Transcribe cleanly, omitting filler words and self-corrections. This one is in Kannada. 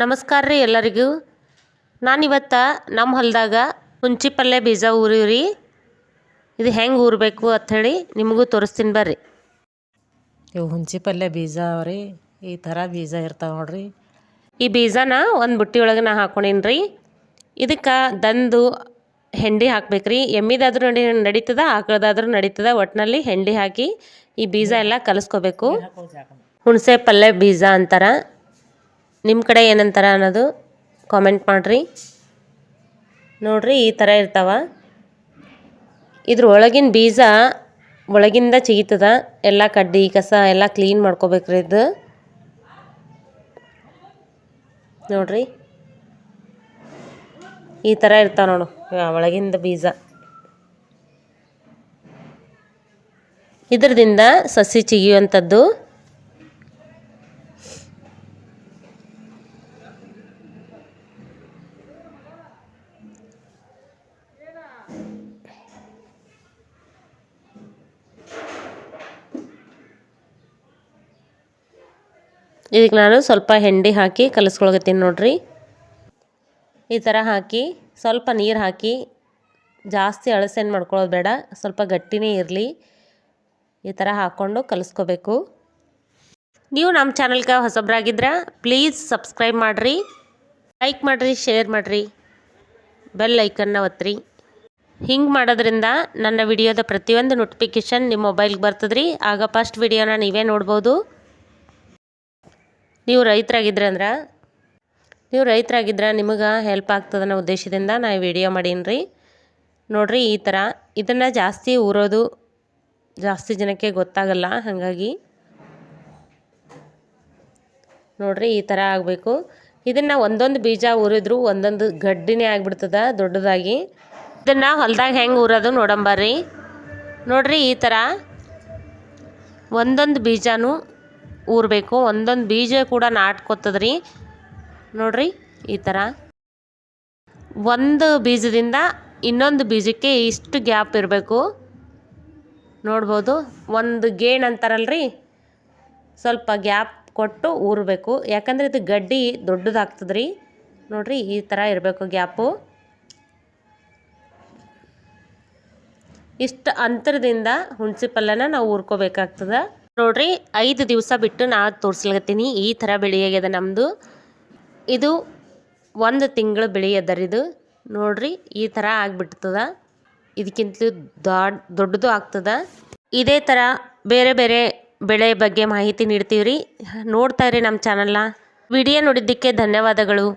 ನಮಸ್ಕಾರ ರೀ ಎಲ್ಲರಿಗೂ. ನಾನಿವತ್ತು ನಮ್ಮ ಹೊಲದಾಗ ಹುಂಚಿ ಪಲ್ಯ ಬೀಜ ಊರಿವ್ರಿ. ಇದು ಹೆಂಗೆ ಊರಬೇಕು ಅಂಥೇಳಿ ನಿಮಗೂ ತೋರಿಸ್ತೀನಿ ಬರ್ರಿ. ಇವು ಹುಂಚಿ ಪಲ್ಯ ಬೀಜ ಅವ್ರಿ. ಈ ಥರ ಬೀಜ ಇರ್ತಾವೆ ನೋಡ್ರಿ. ಈ ಬೀಜನ ಒಂದು ಬುಟ್ಟಿ ಒಳಗೆ ನಾ ಹಾಕೊಂಡೀನಿ ರೀ. ಇದಕ್ಕೆ ದಂದು ಹೆಂಡಿ ಹಾಕ್ಬೇಕ್ರಿ. ಎಮ್ಮಿದಾದ್ರೂ ನಡೀತದ, ಆಕಳದಾದ್ರೂ ನಡೀತದ. ಒಟ್ಟಿನಲ್ಲಿ ಹೆಂಡಿ ಹಾಕಿ ಈ ಬೀಜ ಎಲ್ಲ ಕಲಿಸ್ಕೋಬೇಕು. ಹುಣಸೆ ಪಲ್ಯ ಬೀಜ ಅಂತಾರ. ನಿಮ್ಮ ಕಡೆ ಏನಂತಾರ ಅನ್ನೋದು ಕಾಮೆಂಟ್ ಮಾಡಿರಿ. ನೋಡ್ರಿ ಈ ಥರ ಇರ್ತಾವ. ಇದ್ರ ಒಳಗಿನ ಬೀಜ ಒಳಗಿಂದ ಚಿಗಿತದ. ಎಲ್ಲ ಕಡ್ಡಿ ಕಸ ಎಲ್ಲ ಕ್ಲೀನ್ ಮಾಡ್ಕೋಬೇಕ್ರಿ. ಇದು ನೋಡ್ರಿ ಈ ಥರ ಇರ್ತಾವ ನೋಡು ಒಳಗಿಂದ ಬೀಜ. ಇದ್ರದಿಂದ ಸಸಿ ಚಿಗಿಯುವಂಥದ್ದು. ಇದಕ್ಕೆ ನಾನು ಸ್ವಲ್ಪ ಹೆಂಡಿ ಹಾಕಿ ಕಲಿಸ್ಕೊಳಕತ್ತೀನಿ ನೋಡ್ರಿ. ಈ ಥರ ಹಾಕಿ ಸ್ವಲ್ಪ ನೀರು ಹಾಕಿ, ಜಾಸ್ತಿ ಅಳಸೇನು ಮಾಡ್ಕೊಳ್ಳೋದು ಬೇಡ, ಸ್ವಲ್ಪ ಗಟ್ಟಿನೇ ಇರಲಿ. ಈ ಥರ ಹಾಕ್ಕೊಂಡು ಕಲಿಸ್ಕೋಬೇಕು. ನೀವು ನಮ್ಮ ಚಾನಲ್ಗೆ ಹೊಸಬ್ರಾಗಿದ್ರೆ ಪ್ಲೀಸ್ ಸಬ್ಸ್ಕ್ರೈಬ್ ಮಾಡಿರಿ, ಲೈಕ್ ಮಾಡಿರಿ, ಶೇರ್ ಮಾಡಿರಿ, ಬೆಲ್ ಐಕನ್ನ ಒತ್ತಿರಿ. ಹಿಂಗೆ ಮಾಡೋದ್ರಿಂದ ನನ್ನ ವಿಡಿಯೋದ ಪ್ರತಿಯೊಂದು ನೋಟಿಫಿಕೇಷನ್ ನಿಮ್ಮ ಮೊಬೈಲ್ಗೆ ಬರ್ತದ್ರಿ. ಆಗ ಫಸ್ಟ್ ವಿಡಿಯೋನ ನೀವೇ ನೋಡ್ಬೋದು. ನೀವು ರೈತರಾಗಿದ್ರೆ ನಿಮಗೆ ಹೆಲ್ಪ್ ಆಗ್ತದೆ ಅನ್ನೋ ಉದ್ದೇಶದಿಂದ ನಾ ವಿಡಿಯೋ ಮಾಡೀನಿ ರೀ. ನೋಡಿರಿ ಈ ಥರ. ಇದನ್ನು ಜಾಸ್ತಿ ಊರೋದು ಜಾಸ್ತಿ ಜನಕ್ಕೆ ಗೊತ್ತಾಗಲ್ಲ, ಹಾಗಾಗಿ ನೋಡಿರಿ ಈ ಥರ ಆಗಬೇಕು. ಇದನ್ನು ಒಂದೊಂದು ಬೀಜ ಊರಿದ್ರು ಒಂದೊಂದು ಗಡ್ಡಿನೇ ಆಗಿಬಿಡ್ತದ ದೊಡ್ಡದಾಗಿ. ಇದನ್ನು ಹೊಲದಾಗ ಹೆಂಗೆ ಊರೋದು ನೋಡಂಬರ್ರಿ. ನೋಡಿರಿ ಈ ಥರ ಒಂದೊಂದು ಬೀಜನೂ ಊರಬೇಕು. ಒಂದೊಂದು ಬೀಜ ಕೂಡ ನಾಟ್ಕೊತದ್ರಿ. ನೋಡ್ರಿ ಈ ಥರ ಒಂದು ಬೀಜದಿಂದ ಇನ್ನೊಂದು ಬೀಜಕ್ಕೆ ಇಷ್ಟು ಗ್ಯಾಪ್ ಇರಬೇಕು. ನೋಡ್ಬೋದು, ಒಂದು ಗೇಣ್ ಅಂತಾರಲ್ರಿ, ಸ್ವಲ್ಪ ಗ್ಯಾಪ್ ಕೊಟ್ಟು ಊರಬೇಕು. ಯಾಕಂದರೆ ಇದು ಗಡ್ಡಿ ದೊಡ್ಡದಾಗ್ತದ್ರಿ. ನೋಡ್ರಿ ಈ ಥರ ಇರಬೇಕು ಗ್ಯಾಪು. ಇಷ್ಟು ಅಂತರದಿಂದ ಹುಣಸೆ ಪಲ್ಯನ ನಾವು ಊರ್ಕೋಬೇಕಾಗ್ತದೆ. ನೋಡ್ರಿ 5 ದಿವಸ ಬಿಟ್ಟು ನಾ ತೋರಿಸ್ಲತ್ತೀನಿ. ಈ ಥರ ಬೆಳೆಯಾಗ್ಯದ ನಮ್ಮದು. ಇದು 1 ತಿಂಗಳು ಬೆಳೆಯದರಿದು. ನೋಡ್ರಿ ಈ ಥರ ಆಗಿಬಿಡ್ತದ. ಇದಕ್ಕಿಂತಲೂ ದೊಡ್ಡದು ಆಗ್ತದ. ಇದೇ ಥರ ಬೇರೆ ಬೇರೆ ಬೆಳೆ ಬಗ್ಗೆ ಮಾಹಿತಿ ನೀಡ್ತೀವಿ ರೀ. ನೋಡ್ತಾ ಇರಿ ನಮ್ಮ ಚಾನಲ್ನ. ವಿಡಿಯೋ ನೋಡಿದ್ದಕ್ಕೆ ಧನ್ಯವಾದಗಳು.